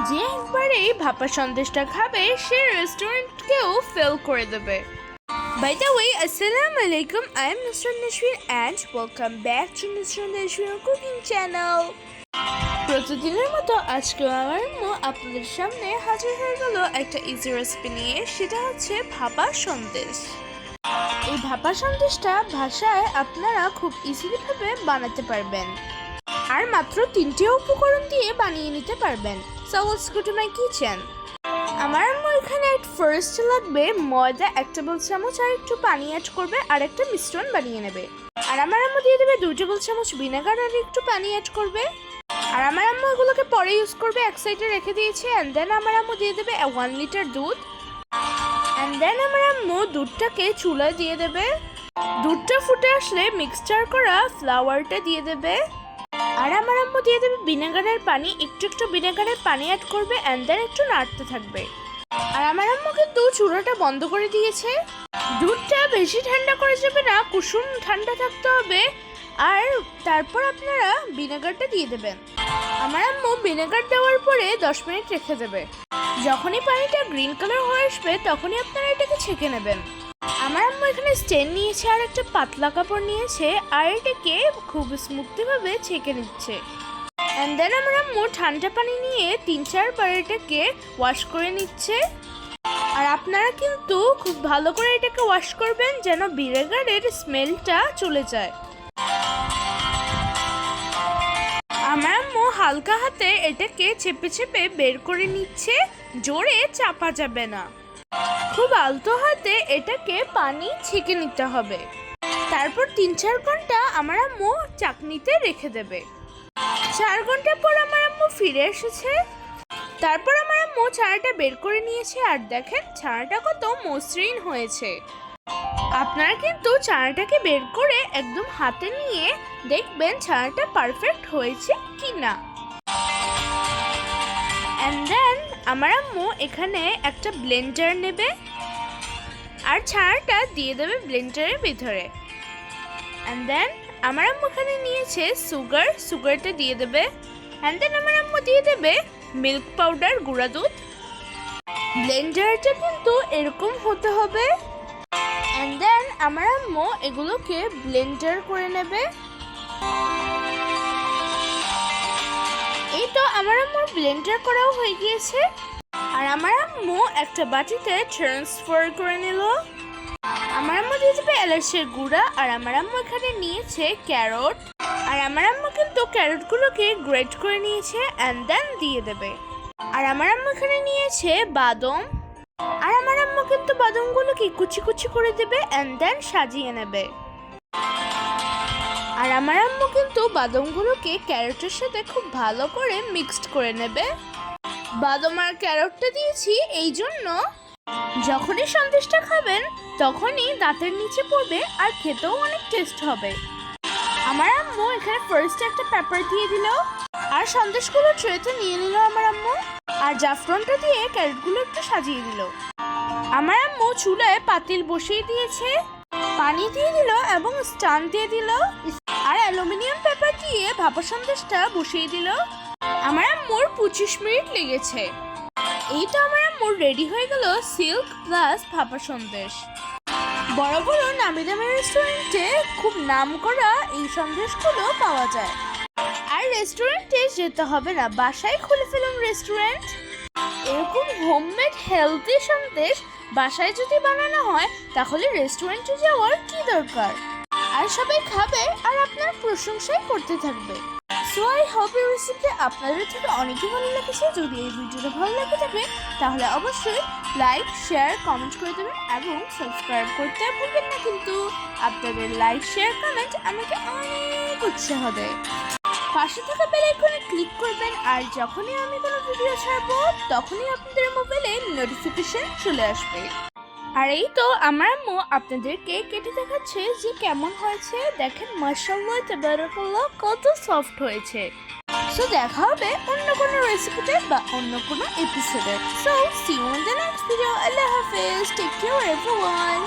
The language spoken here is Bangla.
যে একবারেই ভাপা সন্দেশটা খাবে সে রেস্টুরেন্টকেও ফেল করে দেবে। By the way, Assalamu alaikum. I am Mr. Nashwin and welcome back to Mr. Nashwin Cooking Channel. প্রতিদিনের মতো আজকেও আমার আম্মু আপনাদের সামনে হাজির হয়ে গেল একটা ইজি রেসিপি নিয়ে, সেটা হচ্ছে ভাপা সন্দেশ। এই ভাপা সন্দেশটা ভাষায় আপনারা খুব ইজিলি ভাবে বানাতে পারবেন আর মাত্র 3টি উপকরণ দিয়ে বানিয়ে নিতে পারবেন। So let's go to my kitchen. আমার আম্মু এখানে ফার্স্ট লাগবে ময়দা 1 টেবিল চামচ আর একটু পানি অ্যাড করবে আর একটা মিশ্রণ বানিয়ে নেবে। আর আমার আম্মু দিয়ে দেবে 2 টেবিল চামচ ভিনেগার আর একটু পানি অ্যাড করবে। আর আমার আম্মু এগুলোকে পরে ইউজ করবে, এক সাইডে রেখে দিয়েছে। এন্ড দেন আমার আম্মু দিয়ে দেবে 1 লিটার দুধ। এন্ড দেন আমার আম্মু দুধটাকে চুলায় দিয়ে দেবে। দুধটা ফুটে আসলে মিক্সচার করা ফ্লাওয়ারটা দিয়ে দেবে। আর আমার আম্মু দিয়ে দেবে ভিনেগারের পানি, একটু ভিনেগারের পানি অ্যাড করবে এন্ড দেন একটু নাড়তে থাকবে। আর আমার আম্মু কিন্তু চুলাটা বন্ধ করে দিয়েছে। দুধটা বেশি ঠান্ডা করে যাবে না, কুসুম ঠান্ডা থাকতে হবে। আর তারপর আপনারা ভিনেগারটা দিয়ে দেবেন। আমার আম্মু ভিনেগার দেওয়ার পরে 10 মিনিট রেখে দেবে। যখনই পানিটা গ্রিন কালার হয়ে আসবে তখনই আপনারা এটাকে ছেঁকে নেবেন। আমার আম্মু এখানে স্টেন নিয়েছে আর একটা পাতলা কাপড় নিয়েছে আর এটাকে খুব স্মুথলিভাবে ছেঁকে নিচ্ছে। এন্ড দেন আমার আম্মু ঠান্ডা পানি নিয়ে 3-4 বার এটাকে ওয়াশ করে নিচ্ছে। আর আপনারা কিন্তু খুব ভালো করে এটাকে ওয়াশ করবেন যেন ভিনেগারের স্মেলটা চলে যায়। আমার আম্মু হালকা হাতে এটাকে চেপে বের করে নিচ্ছে, জোরে চাপা যাবে না। খুব আলতো হাতে এটাকে পানি ছেঁকে নিতে হবে। তারপর 3-4 ঘন্টা আমার আম্মু চাকনিতে রেখে দেবে। 4 ঘন্টা পর আমার আম্মু ফিরে এসেছে। তারপর আমার আম্মু ছানাটা বের করে নিয়েছে আর দেখেন ছানাটা কত মসৃণ হয়েছে। আপনারা কিন্তু ছানাটাকে বের করে একদম হাতে নিয়ে দেখবেন ছানাটা পারফেক্ট হয়েছে কিনা। এন্ড দেন আমার আম্মু এখানে একটা ব্লেন্ডার নেবে আর ছানাটা দিয়ে দেবে ব্লেন্ডারের ভিতরে। এন্ড দেন আমার আম্মু এখানে নিয়েছে সুগারটা দিয়ে দেবে। এন্ড দেন আমার আম্মু দিয়ে দেবে মিল্ক পাউডার, গুঁড়া দুধ। ব্লেন্ডারটা কিন্তু এরকম হতে হবে। এন্ড দেন আমার আম্মু এগুলোকে ব্লেন্ডার করে নেবে। এই তো আমার আম্মুর ব্লেন্ডার করাও হয়ে গিয়েছে। আর আমার আম্মু একটা বাটিতে ট্রান্সফার করে নিল। আমার আম্মু দিয়ে দেবে এলাচের গুঁড়া আর আমার আম্মু এখানে নিয়েছে ক্যারট। আর আমার আম্মু কিন্তু ক্যারটগুলোকে গ্রেট করে নিয়েছে এন্ড দেন দিয়ে দেবে। আর আমার আম্মু এখানে নিয়েছে বাদাম। আর আমার আম্মু কিন্তু বাদামগুলোকে কুচি করে দেবে এন্ড দেন সাজিয়ে নেবে। আর আমার আম্মু কিন্তু বাদামগুলোকে ক্যারটের সাথে খুব ভালো করে মিক্সড করে নেবে। বাদাম আর ক্যারটটা দিয়েছি এই জন্য যখনই সন্দেশটা খাবেন তখনই দাঁতের নিচে পড়বে আর খেতেও অনেক টেস্ট হবে। আমার আম্মু এখানে ফার্স্ট একটা পেপার দিয়ে দিল আর সন্দেশগুলো ট্রেতে নিয়ে নিল আমার আম্মু। আর জাফরানটা দিয়ে ক্যারটগুলো একটু সাজিয়ে দিল। আমার আম্মু চুলায় পাতিল বসিয়ে দিয়েছে, পানি দিয়ে দিল এবং স্ট্যান্ড দিয়ে দিল আর অ্যালুমিনিয়াম পেপার দিয়ে ভাপা সন্দেশটা বসিয়ে দিল। আমার আম্মুর 25 মিনিট লেগেছে। এই তো আমার আম্মুর রেডি হয়ে গেল সিল্ক প্লাস ভাপা সন্দেশ। বড় বড় নামি দামি রেস্টুরেন্টে খুব নাম করা এই সন্দেশগুলো পাওয়া যায়। আর রেস্টুরেন্টে যেতে হবে না, বাসায় খুলে ফেলুন রেস্টুরেন্ট। এরকম হোমমেড হেলদি সন্দেশ বাসায় যদি বানানো হয় তাহলে রেস্টুরেন্টে যাওয়ার কি দরকার। আর সবাই খাবে আর আপনার প্রশংসাই করতে থাকবে। সো আই হোপ এই রেসিপি আপনাদের থেকে অনেকই ভালো লেগেছে। যদি এই ভিডিওটা ভালো লেগে থাকে তাহলে অবশ্যই লাইক, শেয়ার, কমেন্ট করে দেবেন এবং সাবস্ক্রাইব করতে ভুলবেন না। কিন্তু আপনাদের লাইক, শেয়ার, কমেন্ট আমাকে অনেক উৎসাহ দেয়। পাশে থাকা বেল আইকনে ক্লিক করবেন আর যখনই আমি কোনো ভিডিও ছাড়বো তখনই আপনাদের মোবাইলে নোটিফিকেশন চলে আসবে। আর এই তো আমার আম্মু আপনাদেরকে কেটে দেখাচ্ছে যে কেমন হয়েছে। দেখেন মাশাআল্লাহ তাবারাকাল্লাহ কত সফট হয়েছে। সো দেখা হবে অন্য কোনো রেসিপিতে বা অন্য কোনো এপিসোডে। So see you in the next video. Allah হাফেজ, টেক কেয়ার এভরিওয়ান।